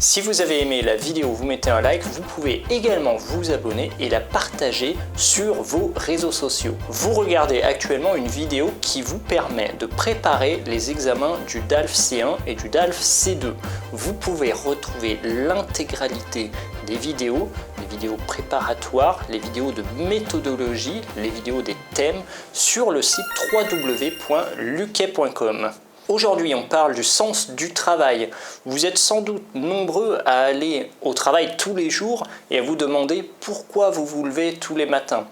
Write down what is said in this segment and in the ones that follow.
Si vous avez aimé la vidéo, vous mettez un like, vous pouvez également vous abonner et la partager sur vos réseaux sociaux. Vous regardez actuellement une vidéo qui vous permet de préparer les examens du DALF C1 et du DALF C2. Vous pouvez retrouver l'intégralité des vidéos, les vidéos préparatoires, les vidéos de méthodologie, les vidéos des thèmes sur le site www.luquet.com. Aujourd'hui, on parle du sens du travail. Vous êtes sans doute nombreux à aller au travail tous les jours et à vous demander pourquoi vous vous levez tous les matins.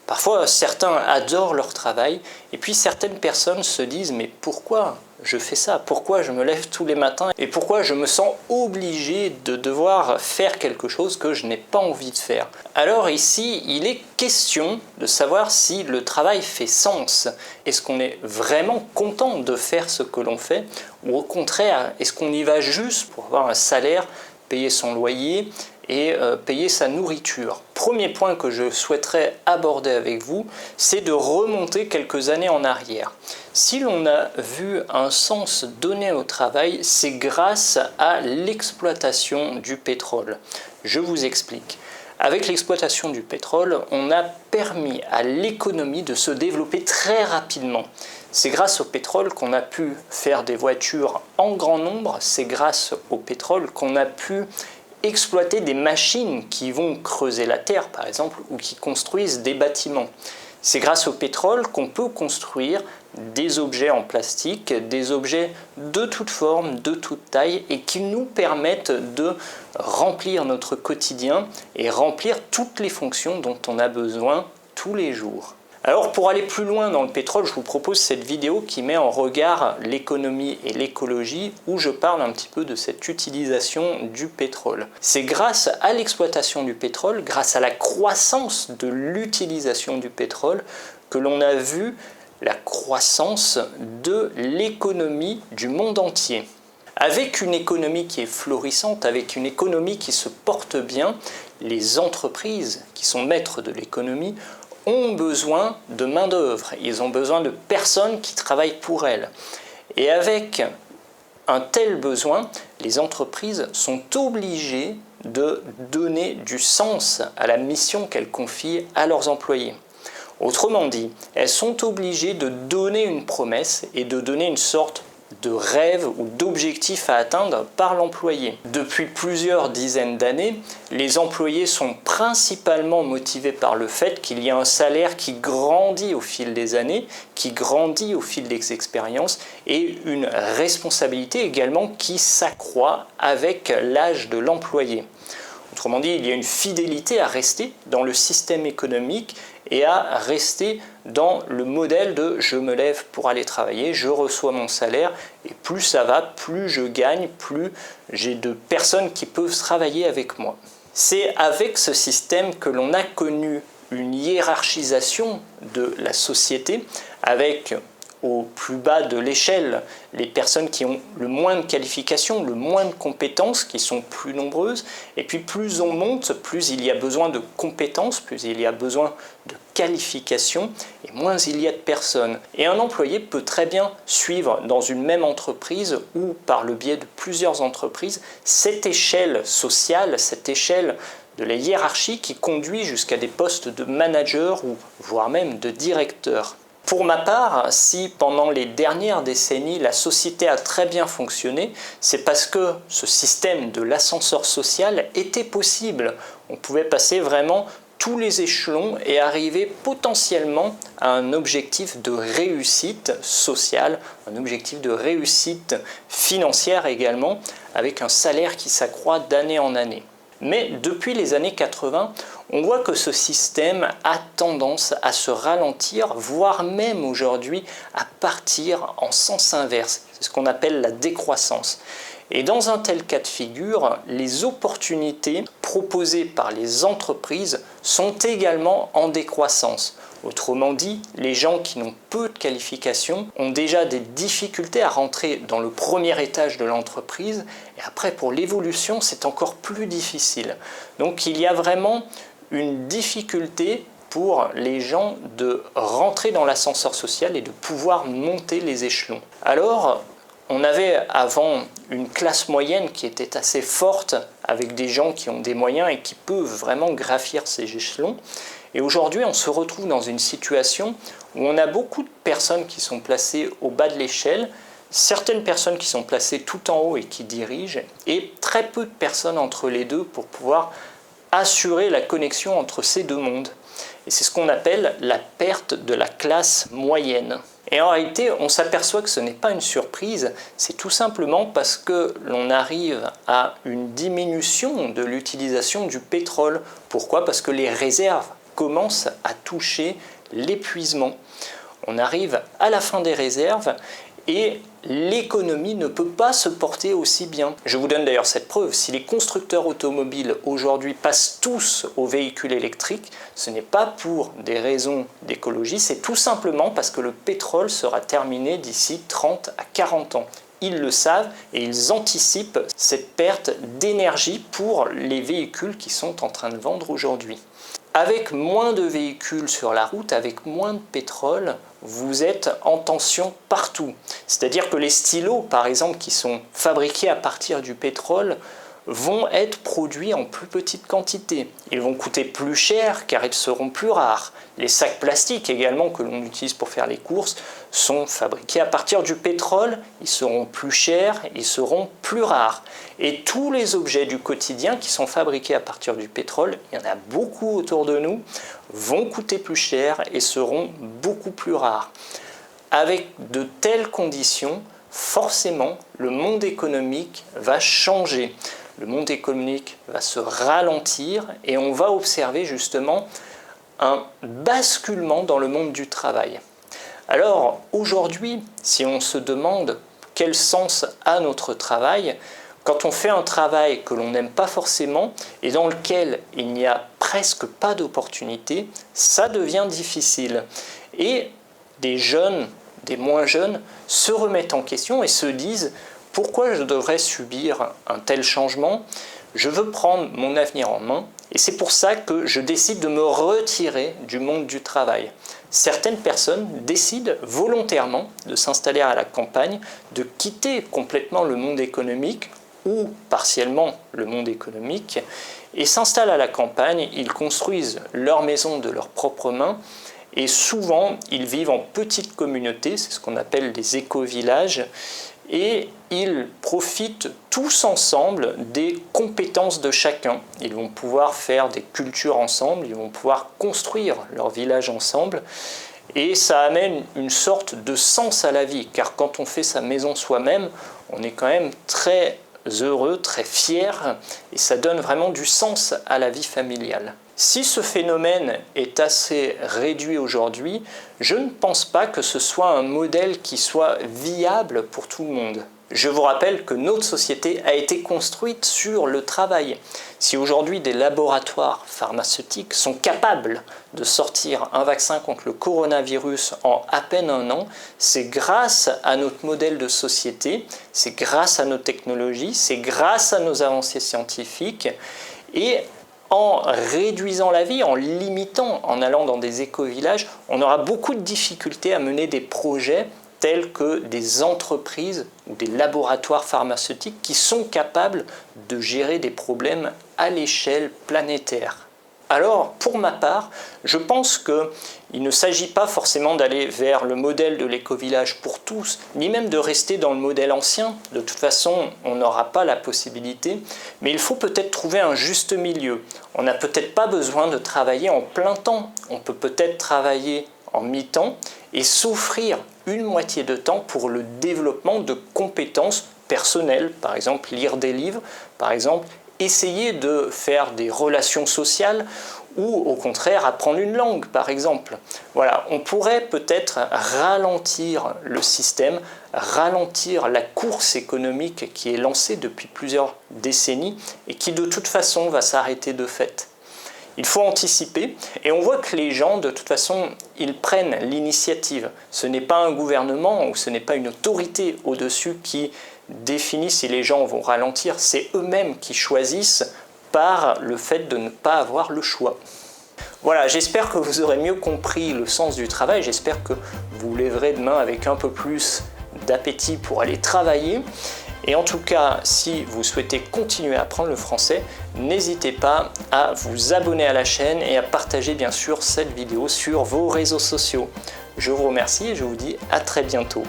Parfois, certains adorent leur travail et puis certaines personnes se disent « mais pourquoi je fais ça? Pourquoi je me lève tous les matins et pourquoi je me sens obligé de devoir faire quelque chose que je n'ai pas envie de faire ?» Alors ici, il est question de savoir si le travail fait sens. Est-ce qu'on est vraiment content de faire ce que l'on fait? Ou au contraire, est-ce qu'on y va juste pour avoir un salaire, payer son loyer et payer sa nourriture? Premier point que je souhaiterais aborder avec vous, c'est de remonter quelques années en arrière. Si l'on a vu un sens donné au travail, c'est grâce à l'exploitation du pétrole. Je vous explique. Avec l'exploitation du pétrole, on a permis à l'économie de se développer très rapidement. C'est grâce au pétrole qu'on a pu faire des voitures en grand nombre, c'est grâce au pétrole qu'on a pu exploiter des machines qui vont creuser la terre, par exemple, ou qui construisent des bâtiments. C'est grâce au pétrole qu'on peut construire des objets en plastique, des objets de toute forme, de toute taille, et qui nous permettent de remplir notre quotidien et remplir toutes les fonctions dont on a besoin tous les jours. Alors pour aller plus loin dans le pétrole, je vous propose cette vidéo qui met en regard l'économie et l'écologie, où je parle un petit peu de cette utilisation du pétrole. C'est grâce à l'exploitation du pétrole, grâce à la croissance de l'utilisation du pétrole, que l'on a vu la croissance de l'économie du monde entier. Avec une économie qui est florissante, avec une économie qui se porte bien, les entreprises qui sont maîtres de l'économie ont besoin de main-d'œuvre, ils ont besoin de personnes qui travaillent pour elles. Et avec un tel besoin, les entreprises sont obligées de donner du sens à la mission qu'elles confient à leurs employés. Autrement dit, elles sont obligées de donner une promesse et de donner une sorte de rêve ou d'objectif à atteindre par l'employé. Depuis plusieurs dizaines d'années, les employés sont principalement motivés par le fait qu'il y a un salaire qui grandit au fil des années, qui grandit au fil des expériences, et une responsabilité également qui s'accroît avec l'âge de l'employé. Autrement dit, il y a une fidélité à rester dans le système économique et à rester dans le modèle de « je me lève pour aller travailler, je reçois mon salaire et plus ça va, plus je gagne, plus j'ai de personnes qui peuvent travailler avec moi ». C'est avec ce système que l'on a connu une hiérarchisation de la société avec au plus bas de l'échelle les personnes qui ont le moins de qualifications, le moins de compétences, qui sont plus nombreuses, et puis plus on monte, plus il y a besoin de compétences, plus il y a besoin de qualifications, et moins il y a de personnes. Et un employé peut très bien suivre dans une même entreprise ou par le biais de plusieurs entreprises cette échelle sociale, cette échelle de la hiérarchie qui conduit jusqu'à des postes de manager ou voire même de directeur. Pour ma part, si pendant les dernières décennies la société a très bien fonctionné, c'est parce que ce système de l'ascenseur social était possible. On pouvait passer vraiment tous les échelons et arriver potentiellement à un objectif de réussite sociale, un objectif de réussite financière également, avec un salaire qui s'accroît d'année en année. Mais depuis les années 80, on voit que ce système a tendance à se ralentir, voire même aujourd'hui à partir en sens inverse. C'est ce qu'on appelle la décroissance. Et dans un tel cas de figure, les opportunités proposées par les entreprises sont également en décroissance. Autrement dit, les gens qui n'ont peu de qualifications ont déjà des difficultés à rentrer dans le premier étage de l'entreprise et après pour l'évolution c'est encore plus difficile. Donc il y a vraiment une difficulté pour les gens de rentrer dans l'ascenseur social et de pouvoir monter les échelons. Alors On avait avant une classe moyenne qui était assez forte, avec des gens qui ont des moyens et qui peuvent vraiment gravir ces échelons. Et aujourd'hui, on se retrouve dans une situation où on a beaucoup de personnes qui sont placées au bas de l'échelle, certaines personnes qui sont placées tout en haut et qui dirigent, et très peu de personnes entre les deux pour pouvoir assurer la connexion entre ces deux mondes. Et c'est ce qu'on appelle la perte de la classe moyenne. Et en réalité, on s'aperçoit que ce n'est pas une surprise, c'est tout simplement parce que l'on arrive à une diminution de l'utilisation du pétrole. Pourquoi? Parce que les réserves commencent à toucher l'épuisement. On arrive à la fin des réserves et l'économie ne peut pas se porter aussi bien. Je vous donne d'ailleurs cette preuve. Si les constructeurs automobiles aujourd'hui passent tous aux véhicules électriques, ce n'est pas pour des raisons d'écologie, c'est tout simplement parce que le pétrole sera terminé d'ici 30 à 40 ans. Ils le savent et ils anticipent cette perte d'énergie pour les véhicules qui sont en train de vendre aujourd'hui. Avec moins de véhicules sur la route, avec moins de pétrole, vous êtes en tension partout. C'est-à-dire que les stylos, par exemple, qui sont fabriqués à partir du pétrole, vont être produits en plus petite quantité. Ils vont coûter plus cher car ils seront plus rares. Les sacs plastiques également que l'on utilise pour faire les courses sont fabriqués à partir du pétrole, ils seront plus chers, ils seront plus rares. Et tous les objets du quotidien qui sont fabriqués à partir du pétrole, il y en a beaucoup autour de nous, vont coûter plus cher et seront beaucoup plus rares. Avec de telles conditions, forcément, le monde économique va changer. Le monde économique va se ralentir et on va observer justement un basculement dans le monde du travail. Alors aujourd'hui, si on se demande quel sens a notre travail, quand on fait un travail que l'on n'aime pas forcément et dans lequel il n'y a presque pas d'opportunité, ça devient difficile. Et des jeunes, des moins jeunes, se remettent en question et se disent « Pourquoi je devrais subir un tel changement? Je veux prendre mon avenir en main et c'est pour ça que je décide de me retirer du monde du travail. » Certaines personnes décident volontairement de s'installer à la campagne, de quitter complètement le monde économique ou partiellement le monde économique et s'installent à la campagne, ils construisent leur maison de leurs propres mains et souvent ils vivent en petites communautés, c'est ce qu'on appelle des éco-villages, et ils profitent tous ensemble des compétences de chacun. Ils vont pouvoir faire des cultures ensemble, ils vont pouvoir construire leur village ensemble et ça amène une sorte de sens à la vie car quand on fait sa maison soi-même, on est quand même très heureux, très fier et ça donne vraiment du sens à la vie familiale. Si ce phénomène est assez réduit aujourd'hui, je ne pense pas que ce soit un modèle qui soit viable pour tout le monde. Je vous rappelle que notre société a été construite sur le travail. Si aujourd'hui des laboratoires pharmaceutiques sont capables de sortir un vaccin contre le coronavirus en à peine un an, c'est grâce à notre modèle de société, c'est grâce à nos technologies, c'est grâce à nos avancées scientifiques et en réduisant la vie, en limitant, en allant dans des éco-villages, on aura beaucoup de difficultés à mener des projets tels que des entreprises ou des laboratoires pharmaceutiques qui sont capables de gérer des problèmes à l'échelle planétaire. Alors, pour ma part, je pense qu'il ne s'agit pas forcément d'aller vers le modèle de l'éco-village pour tous, ni même de rester dans le modèle ancien. De toute façon, on n'aura pas la possibilité, mais il faut peut-être trouver un juste milieu. On n'a peut-être pas besoin de travailler en plein temps. On peut peut-être travailler en mi-temps et s'offrir une moitié de temps pour le développement de compétences personnelles, par exemple lire des livres, par exemple essayer de faire des relations sociales ou au contraire apprendre une langue par exemple. Voilà, on pourrait peut-être ralentir le système, ralentir la course économique qui est lancée depuis plusieurs décennies et qui de toute façon va s'arrêter de fait. Il faut anticiper et on voit que les gens de toute façon ils prennent l'initiative. Ce n'est pas un gouvernement ou ce n'est pas une autorité au-dessus qui définit si les gens vont ralentir, c'est eux-mêmes qui choisissent par le fait de ne pas avoir le choix. Voilà, j'espère que vous aurez mieux compris le sens du travail, j'espère que vous lèverez demain avec un peu plus d'appétit pour aller travailler. Et en tout cas, si vous souhaitez continuer à apprendre le français, n'hésitez pas à vous abonner à la chaîne et à partager bien sûr cette vidéo sur vos réseaux sociaux. Je vous remercie et je vous dis à très bientôt.